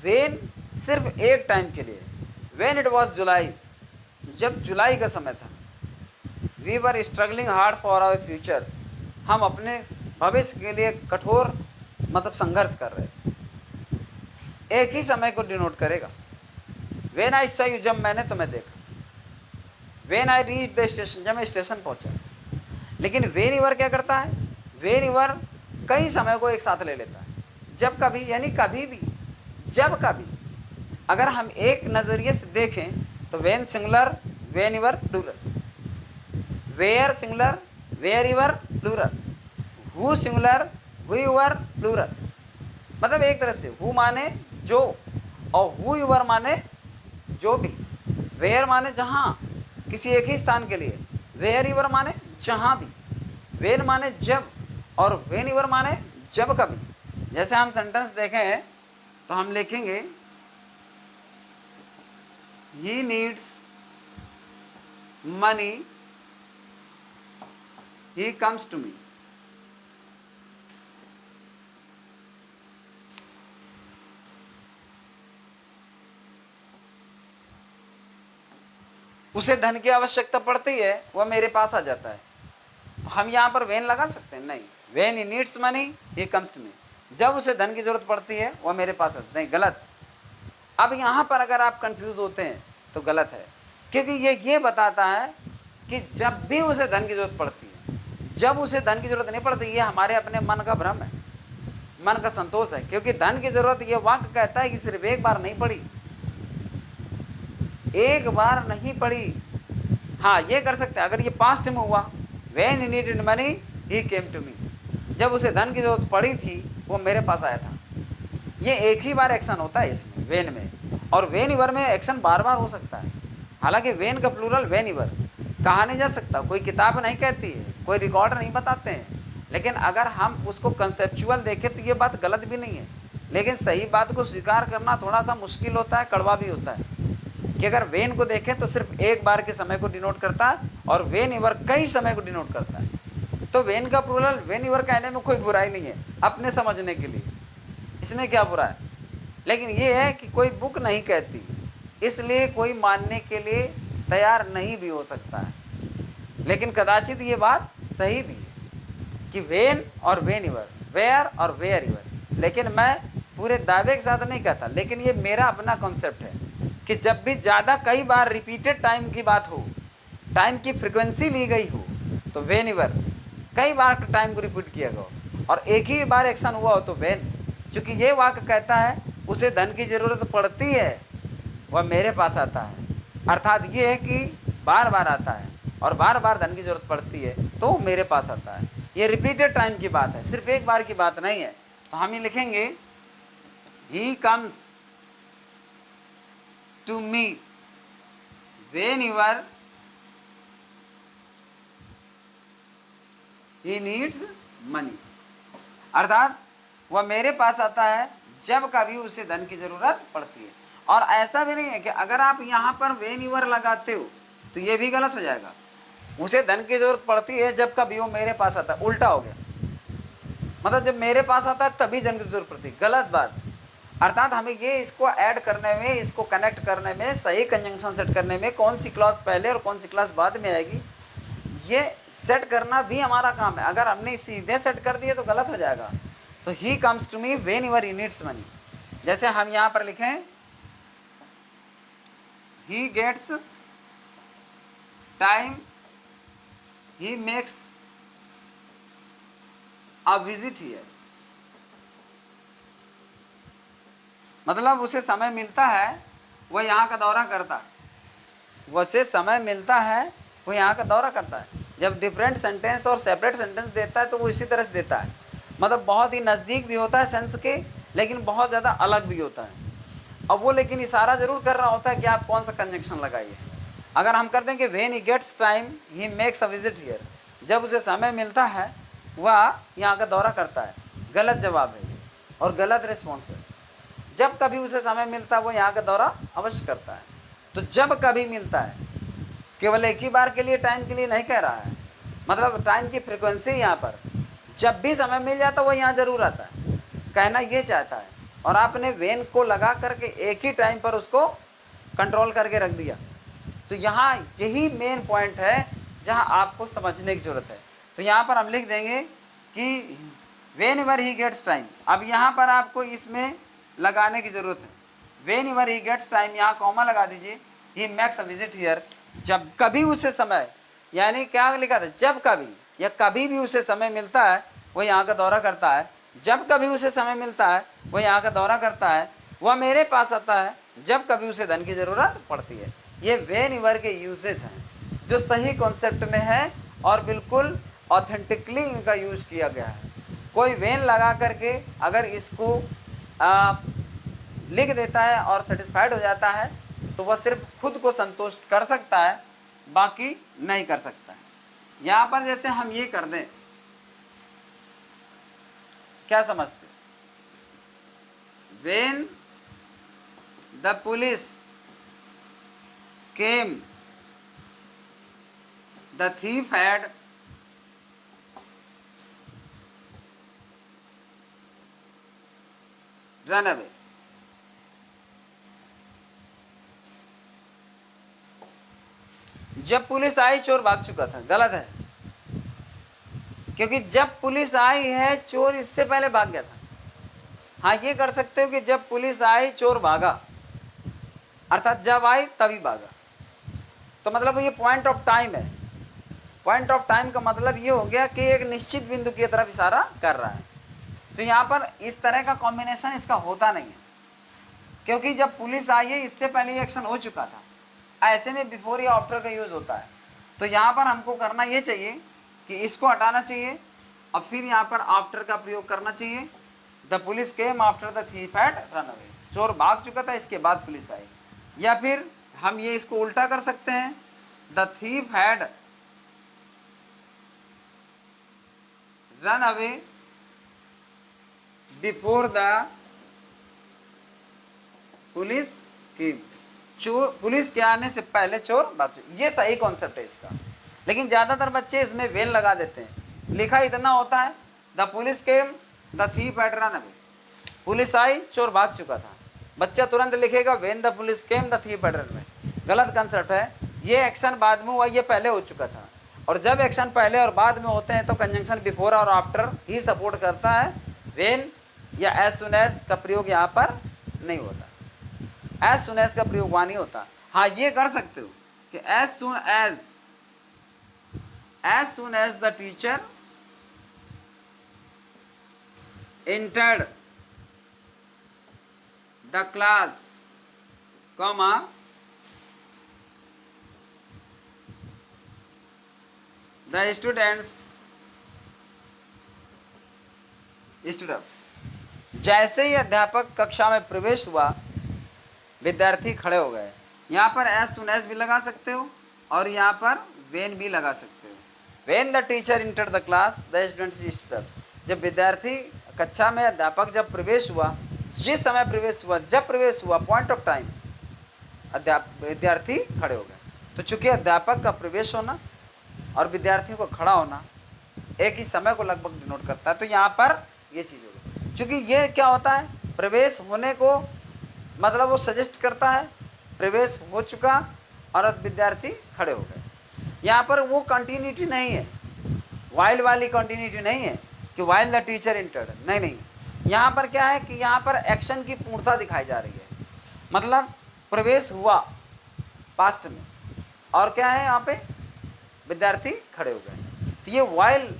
वेन सिर्फ एक टाइम के लिए। वेन इट वॉज जुलाई, जब जुलाई का समय था। We were struggling hard for our future, हम अपने भविष्य के लिए कठोर मतलब संघर्ष कर रहे थे। एक ही समय को डिनोट करेगा। वेन आई सॉ यू, जब मैंने तुम्हें देखा। When I reach the station, जब मैं स्टेशन पहुंचा। लेकिन वेन एवर क्या करता है? वेन एवर कई समय को एक साथ ले लेता है। जब कभी यानी कभी भी, जब कभी। अगर हम एक नज़रिए से देखें तो when singular, whenever plural, where singular, wherever plural, who singular, whoever plural. मतलब एक तरह से हु माने जो और हु एवर माने जो भी, वेयर माने जहाँ, किसी एक ही स्थान के लिए, वेयर एवर माने जहाँ भी, वेन माने जब और वेन एवर माने जब कभी। जैसे हम सेंटेंस देखें तो हम लिखेंगे he needs money, he comes to me. उसे धन की आवश्यकता पड़ती है, वह मेरे पास आ जाता है। हम यहाँ पर वेन लगा सकते हैं? नहीं, when he needs money he comes to me. जब उसे धन की जरूरत पड़ती है वह मेरे पास आता है। नहीं, गलत। अब यहाँ पर अगर आप कंफ्यूज होते हैं तो गलत है, क्योंकि ये बताता है कि जब भी उसे धन की जरूरत पड़ती है, जब उसे धन की जरूरत नहीं पड़ती, ये हमारे अपने मन का भ्रम है, मन का संतोष है। क्योंकि धन की जरूरत, ये वाक्य कहता है कि सिर्फ एक बार नहीं पड़ी, एक बार नहीं पड़ी। हाँ, ये कर सकते हैं अगर ये पास्ट में हुआ, when he needed money he came to me. जब उसे धन की जरूरत पड़ी थी वो मेरे पास आया था। ये एक ही बार एक्शन होता है इसमें, वेन में। और वेन इवर में एक्शन बार बार हो सकता है। हालांकि वेन का प्लूरल वेन इवर कहा नहीं जा सकता, कोई किताब नहीं कहती है, कोई रिकॉर्ड नहीं बताते हैं। लेकिन अगर हम उसको कंसेप्चुअल देखें तो ये बात गलत भी नहीं है, लेकिन सही बात को स्वीकार करना थोड़ा सा मुश्किल होता है, कड़वा भी होता है। कि अगर वेन को देखें तो सिर्फ एक बार के समय को डिनोट करता है और वेन इवर कई समय को डिनोट करता है। तो वेन का प्लूरल वेन इवर कहने में कोई बुराई नहीं है अपने समझने के लिए, इसमें क्या बुरा है। लेकिन ये है कि कोई बुक नहीं कहती, इसलिए कोई मानने के लिए तैयार नहीं भी हो सकता है। लेकिन कदाचित ये बात सही भी है कि वेन और वेन इवर, वेयर और वेयर इवर। लेकिन मैं पूरे दावे के साथ नहीं कहता, लेकिन ये मेरा अपना कॉन्सेप्ट है कि जब भी ज़्यादा कई बार रिपीटेड टाइम की बात हो, टाइम की फ्रिक्वेंसी ली गई हो, तो वेन इवर कई बार टाइम को रिपीट किया गया हो और एक ही बार एक्शन हुआ हो तो वेन। चूँकि ये वाक्य कहता है उसे धन की ज़रूरत पड़ती है, वह मेरे पास आता है। अर्थात ये है कि बार बार आता है और बार बार धन की ज़रूरत पड़ती है तो मेरे पास आता है। ये रिपीटेड टाइम की बात है, सिर्फ एक बार की बात नहीं है। तो हम ये लिखेंगे he comes to me whenever he needs money. अर्थात वह मेरे पास आता है जब कभी उसे धन की जरूरत पड़ती है। और ऐसा भी नहीं है कि अगर आप यहाँ पर वेन एवर लगाते हो तो ये भी गलत हो जाएगा। उसे धन की जरूरत पड़ती है जब कभी वो मेरे पास आता है, उल्टा हो गया। मतलब जब मेरे पास आता है तभी धन की जरूरत पड़ती है, गलत बात। अर्थात हमें ये इसको ऐड करने में, इसको कनेक्ट करने में, सही कंजंक्शन सेट करने में, कौन सी क्लॉज पहले और कौन सी क्लॉज बाद में आएगी, ये सेट करना भी हमारा काम है। अगर हमने सीधे सेट कर दिए तो गलत हो जाएगा। तो he comes to me whenever he needs money. जैसे हम यहाँ पर लिखें he gets time he makes a visit here. मतलब उसे समय मिलता है वह यहाँ का दौरा करता है, उसे समय मिलता है वो यहाँ का दौरा करता है। जब डिफरेंट सेंटेंस और सेपरेट सेंटेंस देता है तो वो इसी तरह से देता है। मतलब बहुत ही नज़दीक भी होता है सेंस के, लेकिन बहुत ज़्यादा अलग भी होता है। अब वो लेकिन इशारा ज़रूर कर रहा होता है कि आप कौन सा कंजंक्शन लगाइए। अगर हम कर दें कि when he gets time he makes a visit here, जब उसे समय मिलता है वह यहाँ का दौरा करता है, गलत जवाब है और गलत रिस्पॉन्स है। जब कभी उसे समय मिलता है वो यहाँ का दौरा अवश्य करता है। तो जब कभी मिलता है, केवल एक ही बार के लिए, टाइम के लिए नहीं कह रहा है। मतलब टाइम की फ्रिक्वेंसी यहाँ पर जब भी समय मिल जाता है वो यहाँ ज़रूर आता है, कहना ये चाहता है। और आपने वेन को लगा करके एक ही टाइम पर उसको कंट्रोल करके रख दिया। तो यहाँ यही मेन पॉइंट है जहाँ आपको समझने की ज़रूरत है। तो यहाँ पर हम लिख देंगे कि whenever he gets time. अब यहाँ पर आपको इसमें लगाने की ज़रूरत है। Whenever he gets time, यहाँ कॉमा लगा दीजिए, he makes a visit here. जब कभी उसे समय, यानी क्या लिखा था, जब कभी या कभी भी उसे समय मिलता है वो यहाँ का दौरा करता है, जब कभी उसे समय मिलता है वो यहाँ का दौरा करता है, वह मेरे पास आता है जब कभी उसे धन की ज़रूरत पड़ती है। ये व्हेनेवर के यूजेस हैं जो सही कॉन्सेप्ट में है और बिल्कुल ऑथेंटिकली इनका यूज़ किया गया है। कोई वेन लगा करके अगर इसको लिख देता है और सेटिस्फाइड हो जाता है तो वह सिर्फ खुद को संतुष्ट कर सकता है, बाकी नहीं कर सकता है। यहाँ पर जैसे हम ये कर दें, क्या समझते? When the police came the thief had run away. जब पुलिस आई चोर भाग चुका था, गलत है, क्योंकि जब पुलिस आई है चोर इससे पहले भाग गया था। हाँ, ये कर सकते हो कि जब पुलिस आई चोर भागा, अर्थात जब आई तभी भागा। तो मतलब ये पॉइंट ऑफ टाइम है। पॉइंट ऑफ टाइम का मतलब ये हो गया कि एक निश्चित बिंदु की तरफ इशारा कर रहा है। तो यहाँ पर इस तरह का कॉम्बिनेशन इसका होता नहीं है, क्योंकि जब पुलिस आई है इससे पहले ये एक्शन हो चुका था। ऐसे में बिफोर या आफ्टर का यूज़ होता है। तो यहाँ पर हमको करना ये चाहिए कि इसको हटाना चाहिए और फिर यहाँ पर आफ्टर का प्रयोग करना चाहिए। The police came after the thief had run away. चोर भाग चुका था, इसके बाद पुलिस आई। या फिर हम ये इसको उल्टा कर सकते हैं, the thief had run away before the police केम। चोर, पुलिस के आने से पहले चोर भाग चुका। ये सही कॉन्सेप्ट है इसका, लेकिन ज़्यादातर बच्चे इसमें वेन लगा देते हैं। लिखा इतना होता है, the police came the thief had run away. Police आई चोर भाग चुका था, बच्चा तुरंत लिखेगा when the police came the thief had run away. गलत कंसेप्ट है। ये एक्शन बाद में हुआ, ये पहले हो चुका था। और जब एक्शन पहले और बाद में होते हैं तो कंजंक्शन बिफोर और आफ्टर ही सपोर्ट करता है। वेन या एज सुन एज का प्रयोग यहाँ पर नहीं होता। एज सुन एज का प्रयोग वहाँ नहीं होता। हाँ, ये कर सकते हो कि as soon as the teacher entered the class, comma, the students stood up। जैसे ही अध्यापक कक्षा में प्रवेश हुआ विद्यार्थी खड़े हो गए। यहाँ पर एज सुन एज भी लगा सकते हो और यहाँ पर वेन भी लगा सकते हो। When the teacher enter the class the students stood up. जब विद्यार्थी कक्षा में अध्यापक जब प्रवेश हुआ, जिस समय प्रवेश हुआ, जब प्रवेश हुआ, पॉइंट ऑफ टाइम, विद्यार्थी खड़े हो गए। तो चूंकि अध्यापक का प्रवेश होना और विद्यार्थियों को खड़ा होना एक ही समय को लगभग डिनोट करता है। तो यहाँ पर ये चीज़ होगी, चूँकि ये क्या होता है, प्रवेश होने को मतलब वो सजेस्ट करता है प्रवेश हो चुका और विद्यार्थी खड़े हो गए। यहाँ पर वो कंटिन्यूटी नहीं है, वाइल वाली कंटिन्यूटी नहीं है कि वाइल द टीचर इंटर्ड, नहीं। यहाँ पर क्या है कि यहाँ पर एक्शन की पूर्णता दिखाई जा रही है। मतलब प्रवेश हुआ पास्ट में और क्या है यहाँ पे विद्यार्थी खड़े हो गए। तो ये वाइल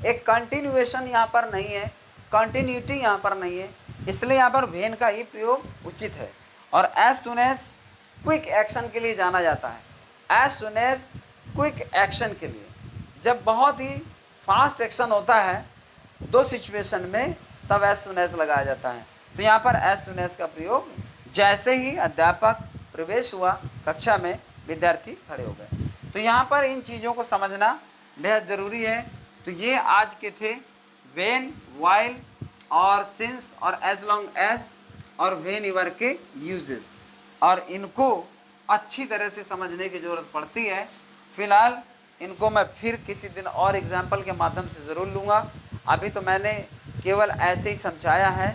एक कंटिन्यूएशन यहाँ पर नहीं है, कंटिन्यूटी यहाँ पर नहीं है, इसलिए यहाँ पर वेन का ही प्रयोग उचित है। और as soon as quick action के लिए जाना जाता है। As soon as quick action के लिए, जब बहुत ही फास्ट एक्शन होता है दो सिचुएशन में, तब एज सुन एज लगाया जाता है। तो यहाँ पर एज सुन एज का प्रयोग जैसे ही अध्यापक प्रवेश हुआ कक्षा में विद्यार्थी खड़े हो गए। तो यहाँ पर इन चीज़ों को समझना बेहद ज़रूरी है। तो ये आज के थे वेन, वाइल और सिंस और एज लॉन्ग एज और व्हेनेवर के यूजेस, और इनको अच्छी तरह से समझने की ज़रूरत पड़ती है। फिलहाल इनको मैं फिर किसी दिन और एग्जाम्पल के माध्यम से ज़रूर लूँगा। अभी तो मैंने केवल ऐसे ही समझाया है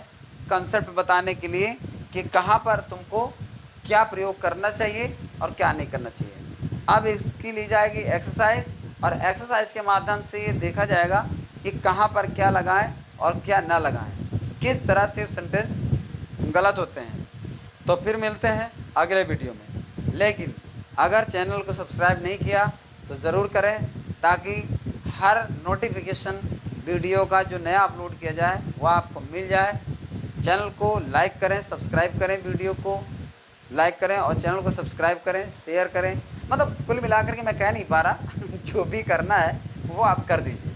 कंसेप्ट बताने के लिए कि कहाँ पर तुमको क्या प्रयोग करना चाहिए और क्या नहीं करना चाहिए। अब इसकी ली जाएगी एक्सरसाइज, और एक्सरसाइज के माध्यम से ये देखा जाएगा कि कहाँ पर क्या लगाएं और क्या ना लगाएं, किस तरह से सेंटेंस गलत होते हैं। तो फिर मिलते हैं अगले वीडियो में। लेकिन अगर चैनल को सब्सक्राइब नहीं किया तो ज़रूर करें, ताकि हर नोटिफिकेशन वीडियो का जो नया अपलोड किया जाए वह आपको मिल जाए। चैनल को लाइक करें, सब्सक्राइब करें, वीडियो को लाइक करें और चैनल को सब्सक्राइब करें, शेयर करें। मतलब कुल मिलाकर के मैं कह नहीं पा रहा जो भी करना है वो आप कर दीजिए,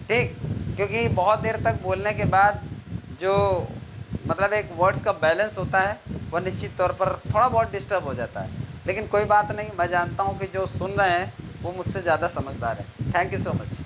ठीक। क्योंकि बहुत देर तक बोलने के बाद जो मतलब एक वर्ड्स का बैलेंस होता है वह निश्चित तौर पर थोड़ा बहुत डिस्टर्ब हो जाता है। लेकिन कोई बात नहीं, मैं जानता हूँ कि जो सुन रहे हैं वो मुझसे ज़्यादा समझदार है। Thank you so much.